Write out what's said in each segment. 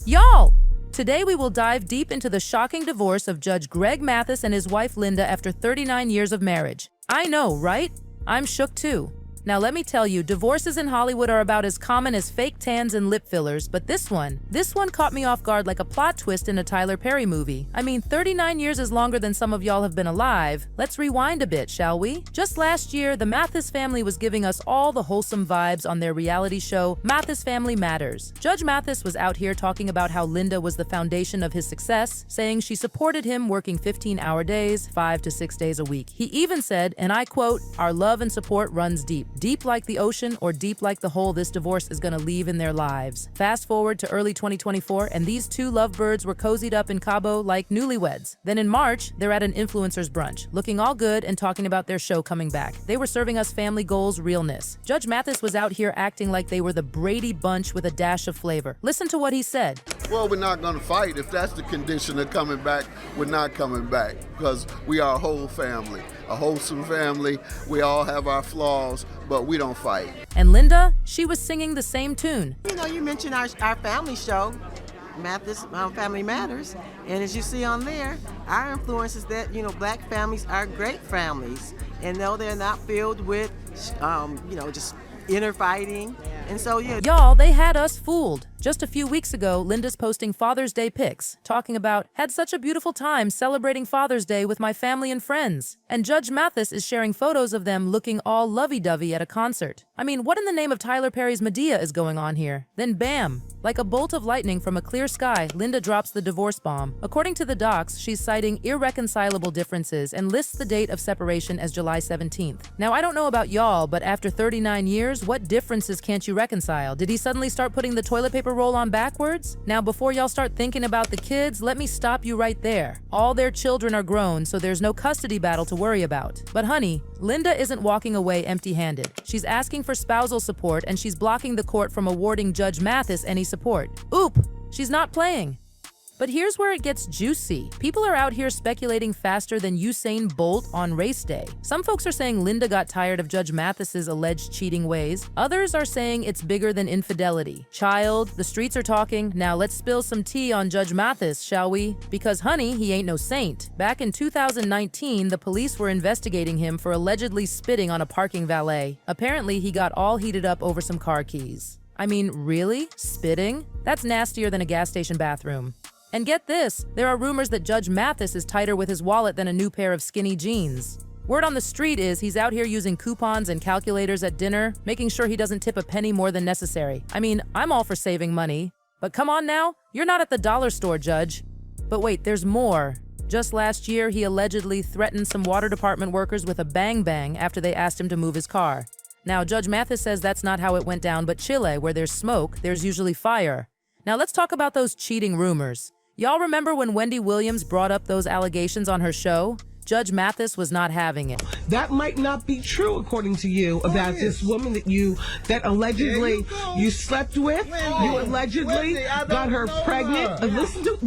Y'all! Today we will dive deep into the shocking divorce of Judge Greg Mathis and his wife Linda after 39 years of marriage. I know, right? I'm shook too. Now let me tell you, divorces in Hollywood are about as common as fake tans and lip fillers, but this one caught me off guard like a plot twist in a Tyler Perry movie. I mean, 39 years is longer than some of y'all have been alive. Let's rewind a bit, shall we? Just last year, the Mathis family was giving us all the wholesome vibes on their reality show, Mathis Family Matters. Judge Mathis was out here talking about how Linda was the foundation of his success, saying she supported him working 15-hour days, 5 to 6 days a week. He even said, and I quote, "Our love and support runs deep. Deep like the ocean or deep like the hole this divorce is gonna leave in their lives." Fast forward to early 2024, and these two lovebirds were cozied up in Cabo like newlyweds. Then in March, they're at an influencers brunch, looking all good and talking about their show coming back. They were serving us family goals realness. Judge Mathis was out here acting like they were the Brady Bunch with a dash of flavor. Listen to what he said. Well, we're not going to fight. If that's the condition of coming back, we're not coming back because we are a whole family, a wholesome family. We all have our flaws, but we don't fight. And Linda, she was singing the same tune. You know, you mentioned our family show, Mathis Family Matters, and as you see on there, our influence is that, you know, black families are great families, and no, they're not filled with, just inner fighting. And so, yeah. Y'all, they had us fooled. Just a few weeks ago, Linda's posting Father's Day pics, talking about, "Had such a beautiful time celebrating Father's Day with my family and friends." And Judge Mathis is sharing photos of them looking all lovey-dovey at a concert. I mean, what in the name of Tyler Perry's Medea is going on here? Then bam! Like a bolt of lightning from a clear sky, Linda drops the divorce bomb. According to the docs, she's citing irreconcilable differences and lists the date of separation as July 17th. Now, I don't know about y'all, but after 39 years, what differences can't you reconcile? Did he suddenly start putting the toilet paper roll on backwards? Now, before y'all start thinking about the kids, let me stop you right there. All their children are grown, so there's no custody battle to worry about. But honey, Linda isn't walking away empty-handed. She's asking for spousal support, and she's blocking the court from awarding Judge Mathis any support. Oop! She's not playing. But here's where it gets juicy. People are out here speculating faster than Usain Bolt on race day. Some folks are saying Linda got tired of Judge Mathis's alleged cheating ways. Others are saying it's bigger than infidelity. Child, the streets are talking. Now let's spill some tea on Judge Mathis, shall we? Because honey, he ain't no saint. Back in 2019, the police were investigating him for allegedly spitting on a parking valet. Apparently, he got all heated up over some car keys. I mean, really? Spitting? That's nastier than a gas station bathroom. And get this, there are rumors that Judge Mathis is tighter with his wallet than a new pair of skinny jeans. Word on the street is he's out here using coupons and calculators at dinner, making sure he doesn't tip a penny more than necessary. I mean, I'm all for saving money. But come on now, you're not at the dollar store, Judge. But wait, there's more. Just last year, he allegedly threatened some water department workers with a bang-bang after they asked him to move his car. Now, Judge Mathis says that's not how it went down, but Chile, where there's smoke, there's usually fire. Now let's talk about those cheating rumors. Y'all remember when Wendy Williams brought up those allegations on her show? Judge Mathis was not having it. That might not be true, according to you, about this woman that allegedly you slept with. Wendy, you allegedly got her pregnant. Listen to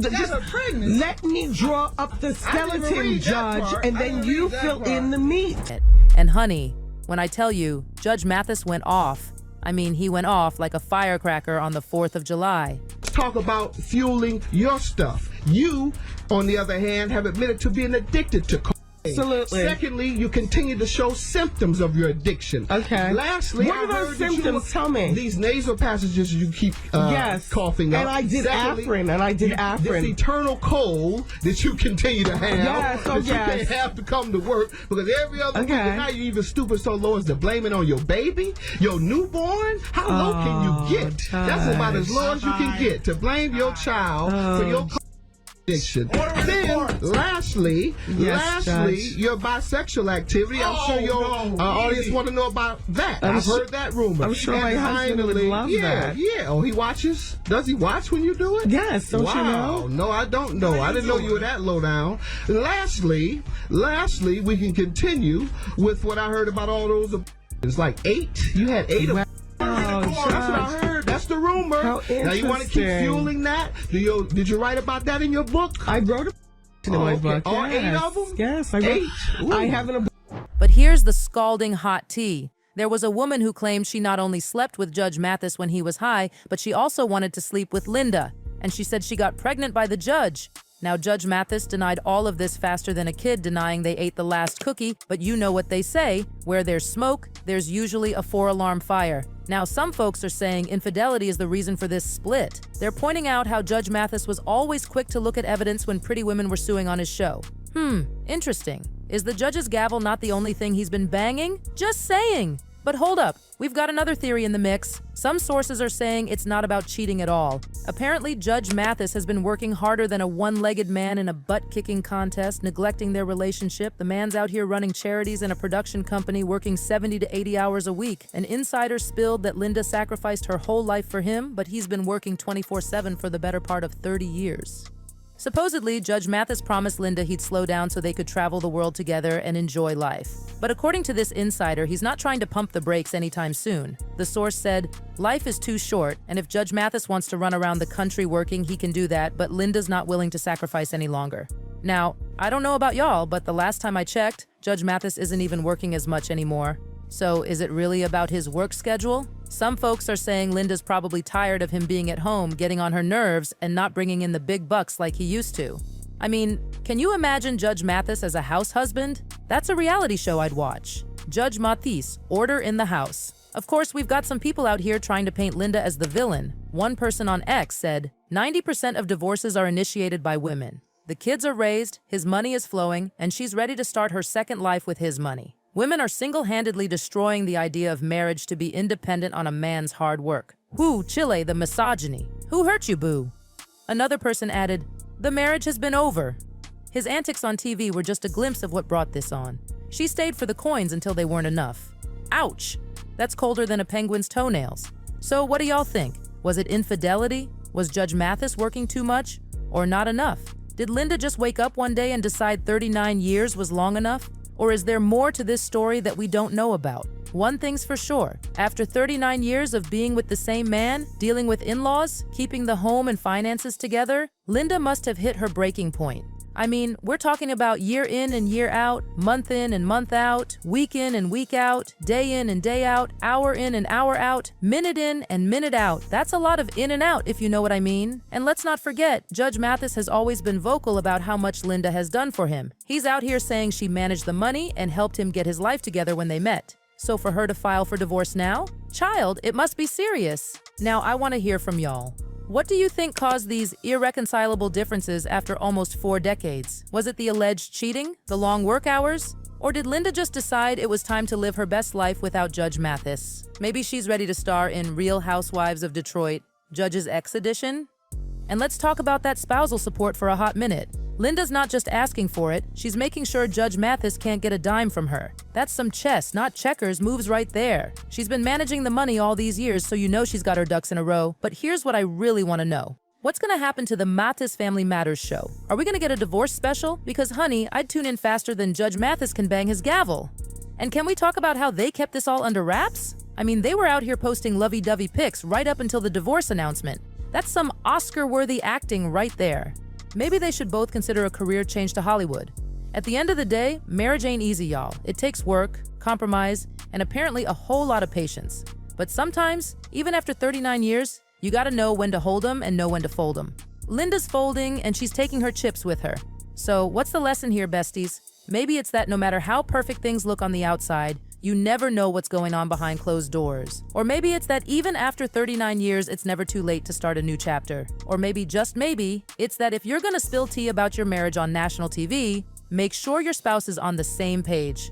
let me draw up the skeleton, Judge, and then you fill in the meat. And honey, when I tell you, Judge Mathis went off, I mean, he went off like a firecracker on the 4th of July. Talk about fueling your stuff. You, on the other hand, have admitted to being addicted to cocaine. Absolutely. Secondly, you continue to show symptoms of your addiction. Okay. Lastly, what are those symptoms? Tell me. These nasal passages you keep coughing up. And I did Afrin. This eternal cold that you continue to have. Yes, that you can't have to come to work because every other week, and now you're even stupid so low as to blame it on your baby, your newborn. How low can you get? That's about as low as you can get to blame your child for your addiction. Then, lastly, your bisexual activity. I'm sure your audience want to know about that. I've heard that rumor. I'm sure my husband would love that. Yeah. Oh, he watches? Does he watch when you do it? Yes. Don't you know? No, I don't know. I didn't know you were that low down. Lastly, we can continue with what I heard about all those. It's like 8. You had 8 of them. Oh, that's what I heard. That's the rumor. How now you want to keep fueling that? Did you write about that in your book? I wrote in my book. All 8 of them? Yes, I wrote. 8. I have an. But here's the scalding hot tea. There was a woman who claimed she not only slept with Judge Mathis when he was high, but she also wanted to sleep with Linda. and she said she got pregnant by the judge. Now, Judge Mathis denied all of this faster than a kid denying they ate the last cookie, but you know what they say, where there's smoke, there's usually a 4-alarm fire. Now, some folks are saying infidelity is the reason for this split. They're pointing out how Judge Mathis was always quick to look at evidence when pretty women were suing on his show. Interesting. Is the judge's gavel not the only thing he's been banging? Just saying. But hold up, we've got another theory in the mix. Some sources are saying it's not about cheating at all. Apparently, Judge Mathis has been working harder than a one-legged man in a butt-kicking contest, neglecting their relationship. The man's out here running charities and a production company, working 70 to 80 hours a week. An insider spilled that Linda sacrificed her whole life for him, but he's been working 24/7 for the better part of 30 years. Supposedly, Judge Mathis promised Linda he'd slow down so they could travel the world together and enjoy life. But according to this insider, he's not trying to pump the brakes anytime soon. The source said, "Life is too short, and if Judge Mathis wants to run around the country working, he can do that, but Linda's not willing to sacrifice any longer." Now, I don't know about y'all, but the last time I checked, Judge Mathis isn't even working as much anymore. So is it really about his work schedule? Some folks are saying Linda's probably tired of him being at home, getting on her nerves, and not bringing in the big bucks like he used to. I mean, can you imagine Judge Mathis as a house husband? That's a reality show I'd watch. Judge Mathis, Order in the House. Of course, we've got some people out here trying to paint Linda as the villain. One person on X said, 90% of divorces are initiated by women. The kids are raised, his money is flowing, and she's ready to start her second life with his money. Women are single-handedly destroying the idea of marriage to be independent on a man's hard work. Whoo, Chile, the misogyny. Who hurt you, boo? Another person added, the marriage has been over. His antics on TV were just a glimpse of what brought this on. She stayed for the coins until they weren't enough. Ouch! That's colder than a penguin's toenails. So what do y'all think? Was it infidelity? Was Judge Mathis working too much? Or not enough? Did Linda just wake up one day and decide 39 years was long enough? Or is there more to this story that we don't know about? One thing's for sure. After 39 years of being with the same man, dealing with in-laws, keeping the home and finances together, Linda must have hit her breaking point. I mean, we're talking about year in and year out, month in and month out, week in and week out, day in and day out, hour in and hour out, minute in and minute out. That's a lot of in and out, if you know what I mean. And let's not forget, Judge Mathis has always been vocal about how much Linda has done for him. He's out here saying she managed the money and helped him get his life together when they met. So for her to file for divorce now? Child, it must be serious. Now I want to hear from y'all. What do you think caused these irreconcilable differences after almost 4 decades? Was it the alleged cheating, the long work hours? Or did Linda just decide it was time to live her best life without Judge Mathis? Maybe she's ready to star in Real Housewives of Detroit, Judge's X edition? And let's talk about that spousal support for a hot minute. Linda's not just asking for it, she's making sure Judge Mathis can't get a dime from her. That's some chess, not checkers, moves right there. She's been managing the money all these years, so you know she's got her ducks in a row. But here's what I really want to know. What's gonna happen to the Mathis Family Matters show? Are we gonna get a divorce special? Because honey, I'd tune in faster than Judge Mathis can bang his gavel. And can we talk about how they kept this all under wraps? I mean, they were out here posting lovey-dovey pics right up until the divorce announcement. That's some Oscar-worthy acting right there. Maybe they should both consider a career change to Hollywood. At the end of the day, marriage ain't easy, y'all. It takes work, compromise, and apparently a whole lot of patience. But sometimes, even after 39 years, you gotta know when to hold 'em and know when to fold 'em. Linda's folding, and she's taking her chips with her. So what's the lesson here, besties? Maybe it's that no matter how perfect things look on the outside, you never know what's going on behind closed doors. Or maybe it's that even after 39 years, it's never too late to start a new chapter. Or maybe, just maybe, it's that if you're gonna spill tea about your marriage on national TV, make sure your spouse is on the same page.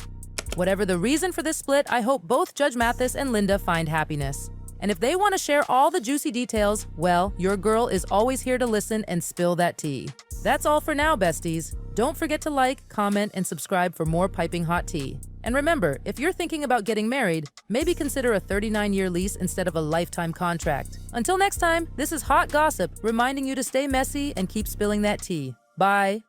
Whatever the reason for this split, I hope both Judge Mathis and Linda find happiness. And if they want to share all the juicy details, well, your girl is always here to listen and spill that tea. That's all for now, besties. Don't forget to like, comment, and subscribe for more piping hot tea. And remember, if you're thinking about getting married, maybe consider a 39-year lease instead of a lifetime contract. Until next time, this is Hot Gossip, reminding you to stay messy and keep spilling that tea. Bye.